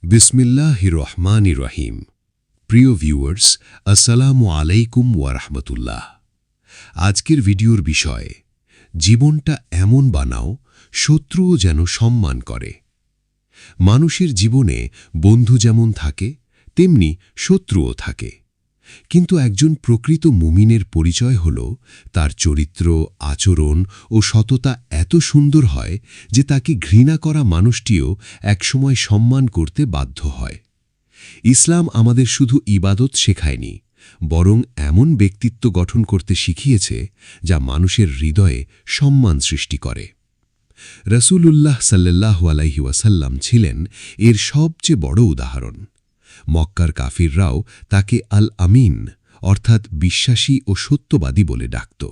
বিসমিল্লাহির রহমানির রহিম। প্রিয় ভিউয়ার্স, আসসালামু আলাইকুম ওয়া রাহমাতুল্লাহ। আজকের ভিডিওর বিষয়, জীবনটা এমন বানাও শত্রুও যেন সম্মান করে। মানুষের জীবনে বন্ধু যেমন থাকে, তেমনি শত্রুও থাকে। কিন্তু একজন প্রকৃত মুমিনের পরিচয় হল তার চরিত্র, আচরণ ও সততা এত সুন্দর হয় যে তাকে ঘৃণা করা মানুষটিও একসময় সম্মান করতে বাধ্য হয়। ইসলাম আমাদের শুধু ইবাদত শেখায়নি, বরং এমন ব্যক্তিত্ব গঠন করতে শিখিয়েছে যা মানুষের হৃদয়ে সম্মান সৃষ্টি করে। রাসূলুল্লাহ সাল্লাল্লাহু আলাইহি ওয়াসাল্লাম ছিলেন এর সবচেয়ে বড় উদাহরণ। মক্কার কাফিররাও তাকে আল আমিন অর্থাৎ বিশ্বাসী ও সত্যবাদী বলে ডাকত।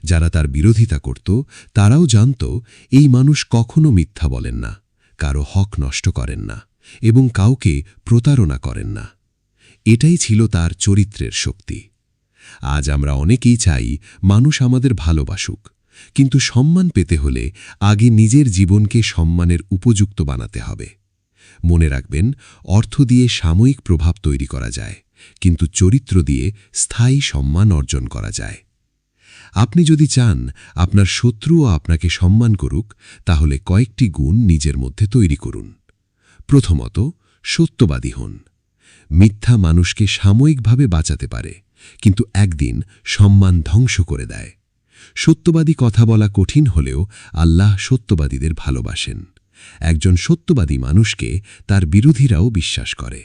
যারা তার বিরোধিতা করত তারাও জানত এই মানুষ কখনো মিথ্যা বলেন না, কারো হক নষ্ট করেন না এবং কাউকে প্রতারণা করেন না। এটাই ছিল তার চরিত্রের শক্তি। আজ আমরা অনেকেই চাই মানুষ আমাদের ভালোবাসুক, কিন্তু সম্মান পেতে হলে আগে নিজের জীবনকে সম্মানের উপযুক্ত বানাতে হবে। মনে রাখবেন, অর্থ দিয়ে সাময়িক প্রভাব তৈরি করা যায়, কিন্তু চরিত্র দিয়ে স্থায়ী সম্মান অর্জন করা যায়। আপনি যদি চান আপনার শত্রুও আপনাকে সম্মান করুক, তাহলে কয়েকটি গুণ নিজের মধ্যে তৈরি করুন। প্রথমত, সত্যবাদী হন। মিথ্যা মানুষকে সাময়িকভাবে বাঁচাতে পারে, কিন্তু একদিন সম্মান ধ্বংস করে দেয়। সত্যবাদী কথা বলা কঠিন হলেও আল্লাহ সত্যবাদীদের ভালোবাসেন। একজন সত্যবাদী মানুষকে তার বিরোধীরাও বিশ্বাস করে।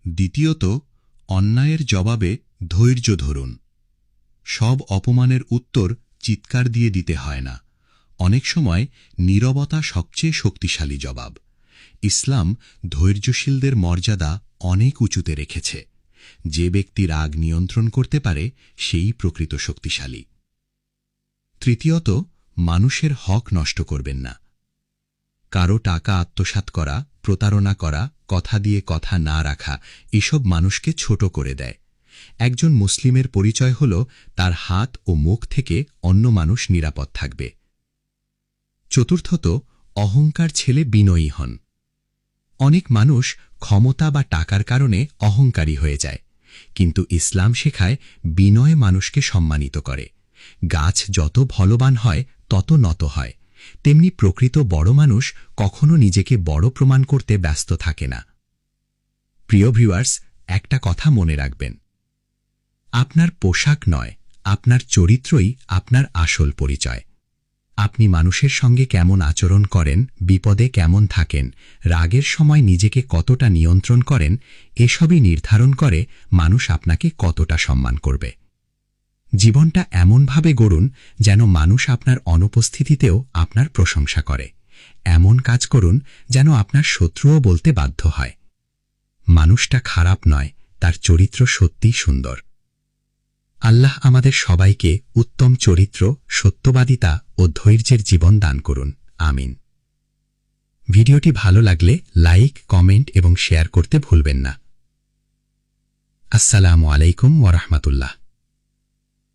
দ্বিতীয়ত, অন্যায়ের জবাবে ধৈর্য ধরুন। সব অপমানের উত্তর চিৎকার দিয়ে দিতে হয় না। অনেক সময় নীরবতা সবচেয়ে শক্তিশালী জবাব। ইসলাম ধৈর্যশীলদের মর্যাদা অনেক উঁচুতে রেখেছে। যে ব্যক্তি রাগ নিয়ন্ত্রণ করতে পারে সেই প্রকৃত শক্তিশালী। তৃতীয়ত, মানুষের হক নষ্ট করবেন না। কারো টাকা আত্মসাৎ করা, প্রতারণা করা, কথা দিয়ে কথা না রাখা এসব মানুষকে ছোট করে দেয়। একজন মুসলিমের পরিচয় হল তার হাত ও মুখ থেকে অন্য মানুষ নিরাপদ থাকবে। চতুর্থত, অহংকার ছেড়ে বিনয়ী হন। অনেক মানুষ ক্ষমতা বা টাকার কারণে অহংকারী হয়ে যায়, কিন্তু ইসলাম শেখায় বিনয় মানুষকে সম্মানিত করে। গাছ যত ফলবান হয় তত নত হয়, তেমনি প্রকৃত বড় মানুষ কখনো নিজেকে বড় প্রমাণ করতে ব্যস্ত থাকে না। প্রিয় ভিউয়ার্স, একটা কথা মনে রাখবেন, আপনার পোশাক নয়, আপনার চরিত্রই আপনার আসল পরিচয়। আপনি মানুষের সঙ্গে কেমন আচরণ করেন, বিপদে কেমন থাকেন, রাগের সময় নিজেকে কতটা নিয়ন্ত্রণ করেন, এসবই নির্ধারণ করে মানুষ আপনাকে কতটা সম্মান করবে। জীবনটা এমনভাবে গড়ুন যেন মানুষ আপনার অনুপস্থিতিতেও আপনার প্রশংসা করে। এমন কাজ করুন যেন আপনার শত্রুও বলতে বাধ্য হয়, মানুষটা খারাপ নয়, তার চরিত্র সত্যিই সুন্দর। আল্লাহ আমাদের সবাইকে উত্তম চরিত্র, সত্যবাদিতা ও ধৈর্যের জীবন দান করুন। আমিন। ভিডিওটি ভালো লাগলে লাইক, কমেন্ট এবং শেয়ার করতে ভুলবেন না। আসসালামু আলাইকুম ওয়া রাহমাতুল্লাহ।